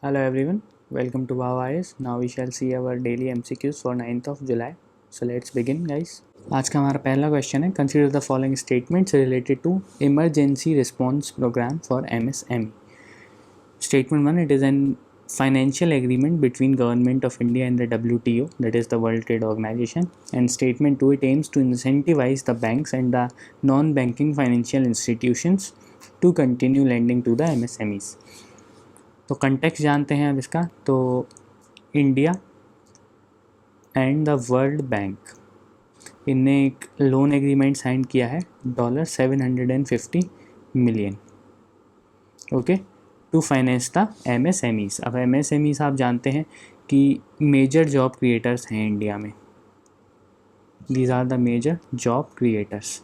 Hello everyone, welcome to Wow Eyes. Now we shall see our daily MCQs for 9th of July. So let's begin guys. आज का हमारा पहला question है, consider the following statements related to emergency response programme for MSME. Statement 1, it is an financial agreement between Government of India and the WTO, that is the World Trade Organization. And statement 2, it aims to incentivize the banks and the non-banking financial institutions to continue lending to the MSMEs. तो context जानते हैं अब इसका। तो India and the World Bank इनने एक loan agreement sign किया है $750 million, okay, to finance the MSMEs। अब MSMEs आप जानते हैं कि मेजर जॉब क्रिएटर्स हैं इंडिया में। These are the major job creators.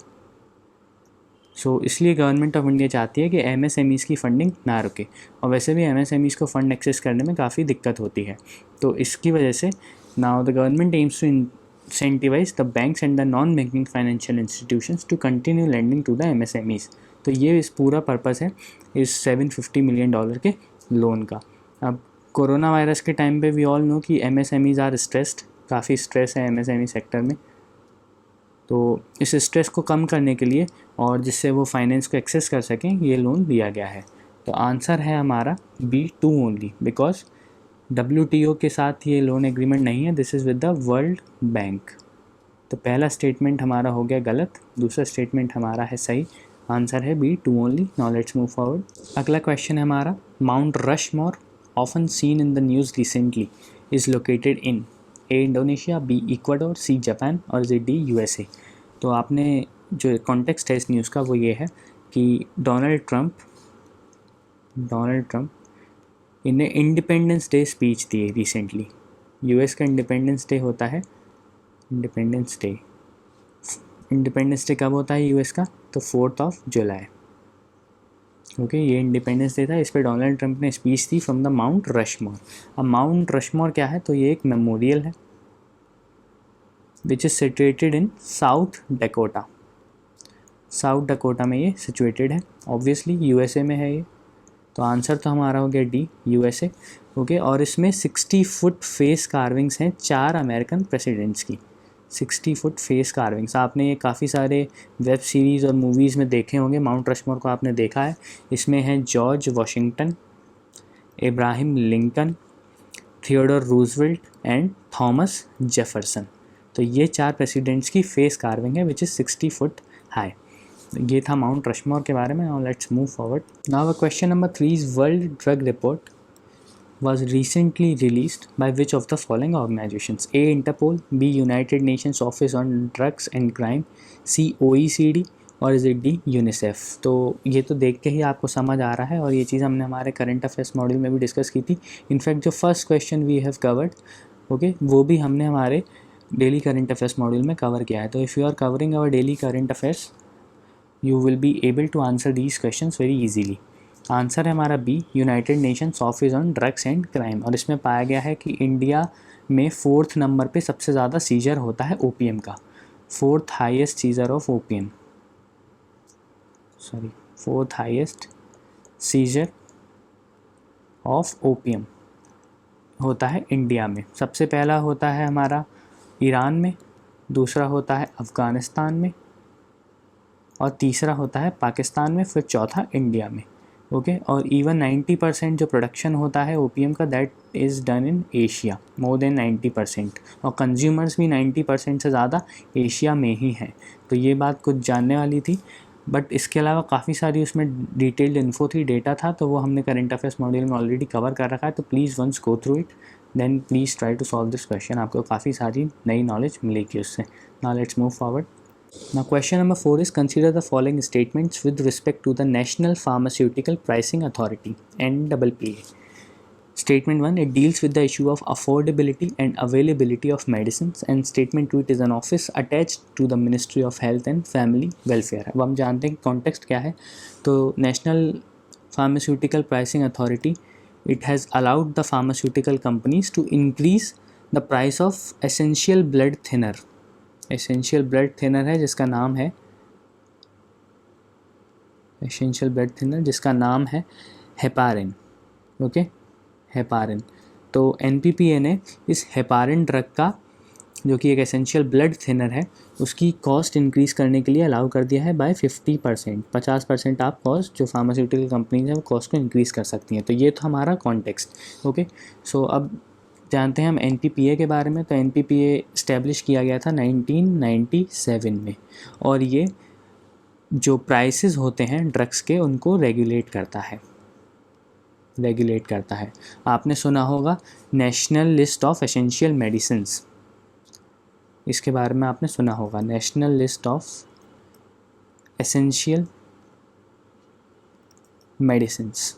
So इसलिए गवर्नमेंट ऑफ इंडिया चाहती है कि MSMEs की फंडिंग ना रुके, और वैसे भी MSMEs को फंड एक्सेस करने में काफ़ी दिक्कत होती है। तो इसकी वजह से now the government aims to incentivise the banks and the non banking financial institutions to continue lending to the MSMEs। तो ये इस पूरा पर्पस है इस $750 मिलियन के लोन का। अब कोरोना वायरस के टाइम पे वी ऑल नो कि MSMEs आर स्ट्रेस्ड, काफ़ी स्ट्रेस है MSME सेक्टर में। तो इस स्ट्रेस को कम करने के लिए और जिससे वो फाइनेंस को एक्सेस कर सकें, ये लोन दिया गया है। तो आंसर है हमारा B2 ओनली, बिकॉज WTO के साथ ये लोन एग्रीमेंट नहीं है, this is with the World bank. तो पहला स्टेटमेंट हमारा हो गया गलत, दूसरा स्टेटमेंट हमारा है सही। आंसर है B2 only. Now let's move forward. अगला क्वेश्चन है हमारा, mount Rushmore often seen in the news recently is located in A Indonesia, B Ecuador, C Japan और D USA। तो आपने जो कॉन्टेक्स्ट है इस न्यूज़ का वो ये है कि डोनाल्ड ट्रंप इन्हें इंडिपेंडेंस डे स्पीच दी रिसेंटली। US का इंडिपेंडेंस डे होता है, इंडिपेंडेंस डे कब होता है US का? तो 4 जुलाई, ओके, ये इंडिपेंडेंस डे था। इस पर डोनाल्ड ट्रंप ने speech the from the mount Rushmore. अब माउंट रशमोर क्या है? तो ये एक मेमोरियल है which is situated in south Dakota में ये सिचुएटेड है। ऑब्वियसली USA में है ये, तो आंसर तो हमारा हो गया D USA, ओके। और इसमें 60 फुट फेस कार्विंग्स हैं 4 अमेरिकन प्रेसिडेंट्स की। 60 फुट फेस कार्विंग्स आपने ये काफ़ी सारे वेब सीरीज़ और मूवीज़ में देखे होंगे। माउंट रशमोर को आपने देखा है। इसमें है George Washington, Ibrahim Lincoln, Theodore Roosevelt and Thomas Jefferson. तो ये 4 प्रेसिडेंट्स की फेस कार्विंग है विच इज़ 60 फुट हाई। ये था माउंट रशमोर के बारे में। Now let's move forward. Now question number 3 is world drug report was recently released by which of the following organizations? A. Interpol, B. United Nations Office on Drugs and Crime, C. OECD और is D. UNICEF। तो ये तो देख के ही आपको समझ आ रहा है, और ये चीज़ हमने हमारे करंट अफेयर्स मॉड्यूल में भी डिस्कस की थी। इनफैक्ट जो first question we have covered, okay, वो भी हमने हमारे डेली करंट अफेयर्स मॉड्यूल में कवर किया है। तो if you are covering our daily current affairs you will be able to answer these questions very easily. Answer है हमारा B, United Nations Office on Drugs and Crime. और इसमें पाया गया है कि इंडिया में 4th नंबर पे सबसे ज़्यादा सीजर होता है ओपीएम का। 4th highest seizure of OPM, sorry 4th highest seizure of OPM होता है इंडिया में। सबसे पहला होता है हमारा ईरान में, दूसरा होता है अफ़गानिस्तान में, और तीसरा होता है पाकिस्तान में, फिर चौथा इंडिया में, ओके। और इवन 90% जो प्रोडक्शन होता है ओपीएम का that is done in Asia, more than 90%, और कंज्यूमर्स भी 90% से ज़्यादा एशिया में ही हैं। तो ये बात कुछ जानने वाली थी, बट इसके अलावा काफ़ी सारी उसमें डिटेल्ड इन्फो थी, डेटा था, तो वो हमने करंट अफेयर्स मॉड्यूल में ऑलरेडी कवर कर रखा है। तो please once go through it, then please try to solve this question. आपको काफ़ी सारी नई नॉलेज मिलेगी उससे। Now let's move forward. Now question number 4 is, consider the following statements with respect to the National Pharmaceutical Pricing Authority NPPA. Statement 1, it deals with the issue of affordability and availability of medicines, and statement 2, it is an office attached to the Ministry of Health and Family Welfare। अब हम जानते हैं context क्या है। तो National Pharmaceutical Pricing Authority, it has allowed the pharmaceutical companies to increase the price of essential blood thinner है जिसका नाम है हेपारिन, ओके, हेपारिन। तो NPPA ने इस हेपारिन ड्रग का, जो कि एक एसेंशियल ब्लड थिनर है, उसकी कॉस्ट इंक्रीज़ करने के लिए अलाउ कर दिया है बाय 50%। 50% आप कॉस्ट, जो फार्मास्यूटिकल कंपनीज हैं वो कॉस्ट को इंक्रीज़ कर सकती हैं। तो ये था हमारा कॉन्टेक्स्ट। ओके, सो अब जानते हैं हम NPPA के बारे में। तो NPPA इस्टेब्लिश किया गया था 1997 में, और ये जो प्राइसेस होते हैं ड्रग्स के उनको रेगुलेट करता है। आपने सुना होगा national list of essential medicines, इसके बारे में आपने सुना होगा, national list of essential medicines.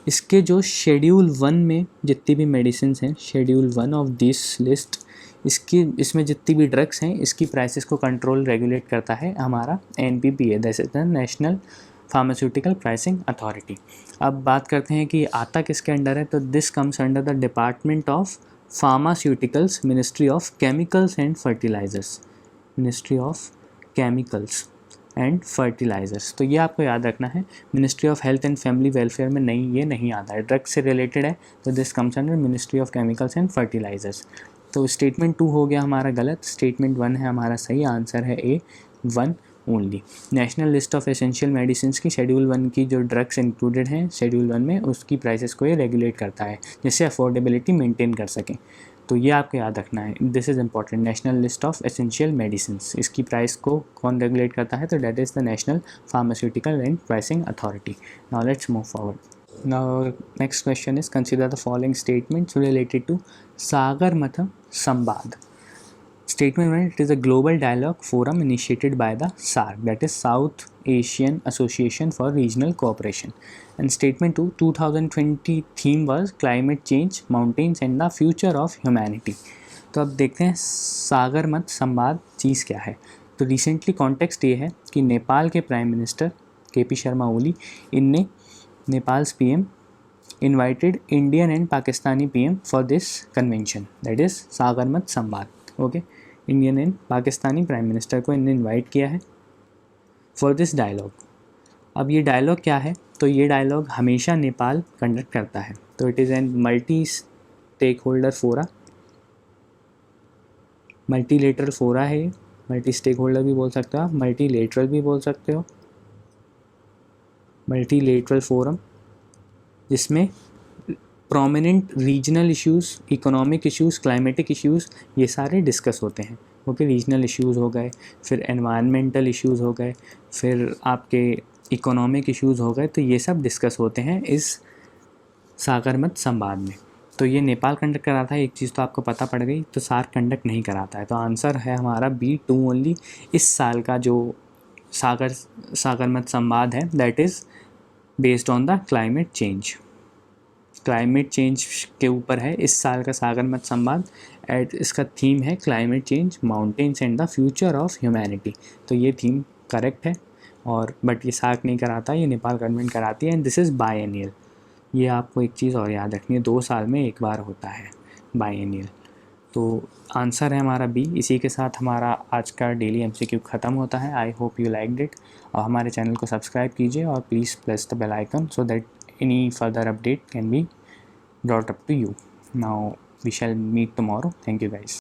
इसके जो शेड्यूल 1 में जितनी भी मेडिसिन्स हैं, शेड्यूल 1 ऑफ दिस लिस्ट, इसमें जितनी भी ड्रग्स हैं, इसकी प्राइसेस को कंट्रोल रेगुलेट करता है हमारा NPPA, that is the national pharmaceutical pricing authority. अब बात करते हैं कि आता किसके अंडर है। तो this comes under the Department of Pharmaceuticals, Ministry of Chemicals and Fertilizers, Ministry of Chemicals and Fertilizers. तो ये आपको याद रखना है। Ministry of Health and Family Welfare में नहीं, ये नहीं आता है, ड्रग्स से रिलेटेड है, तो this comes under Ministry of Chemicals and Fertilizers. तो स्टेटमेंट 2 हो गया हमारा गलत, स्टेटमेंट 1 है हमारा सही, आंसर है A1 only. National list of essential medicine की शेड्यूल 1 की जो ड्रग्स इंक्लूडेड हैं शेड्यूल 1 में, उसकी प्राइसेस को ये रेगुलेट करता है, जिससे अफोर्डेबिलिटी मेंटेन कर सकें। तो ये आपको याद रखना है, this is important. National list of essential medicines, इसकी प्राइस को कौन रेगुलेट करता है, तो that is the national pharmaceutical and pricing authority. Now let's move forward. Now next question is consider the following statements related to Sagarmatha Samvad. Statement 1, it is a global dialogue forum initiated by the SAARC, that is South Asian Association for Regional Cooperation. And statement 2, 2020 theme was climate change, mountains and the future of humanity. तो अब देखते हैं सागरमथ संवाद चीज़ क्या है। तो recently context ये है कि नेपाल के prime minister KP Sharma Oli, इनने Nepal's PM invited Indian and Pakistani PM for this convention, that is Sagarmatha Samvad. Okay, Indian and Pakistani prime minister को इन्हें इनवाइट किया है फॉर दिस डायलॉग। अब ये डायलॉग क्या है, तो ये डायलॉग हमेशा नेपाल कंडक्ट करता है। तो it is an multi stakeholder fora, multilateral fora है, मल्टी स्टेक होल्डर भी बोल सकते हो आप, मल्टीलेटरल भी बोल सकते हो, मल्टीलेटरल फोरम, जिसमें prominent regional issues, economic issues, climatic issues, ये सारे डिस्कस होते हैं। ओके, रीजनल इश्यूज़ हो गए, फिर एनवायरमेंटल इश्यूज़ हो गए, फिर आपके इकोनॉमिक इश्यूज़ हो गए, तो ये सब डिस्कस होते हैं इस सागरमथ संवाद में। तो ये नेपाल कंडक्ट कराता है, एक चीज़ तो आपको पता पड़ गई, तो सार्क कंडक्ट नहीं कराता है। तो आंसर है हमारा B2 ओनली। इस साल का जो सागरमथ संवाद है, that is based on the climate change. Climate change के ऊपर है इस साल का सागरमथ संवाद। इसका थीम है climate change, mountains and the future of humanity. तो ये थीम करेक्ट है, और बट ये सार्क नहीं कराता, ये नेपाल गवर्नमेंट कराती है, एंड दिस इज़ बायएनियल। ये आपको एक चीज़ और याद रखनी है, 2 साल में एक बार होता है बायएनियल। तो आंसर है हमारा B। इसी के साथ हमारा आज का डेली MCQ ख़त्म होता है। I hope you liked it, और हमारे चैनल को सब्सक्राइब कीजिए और please press the bell icon so that any further update can be brought up to you. Now we shall meet tomorrow. Thank you guys.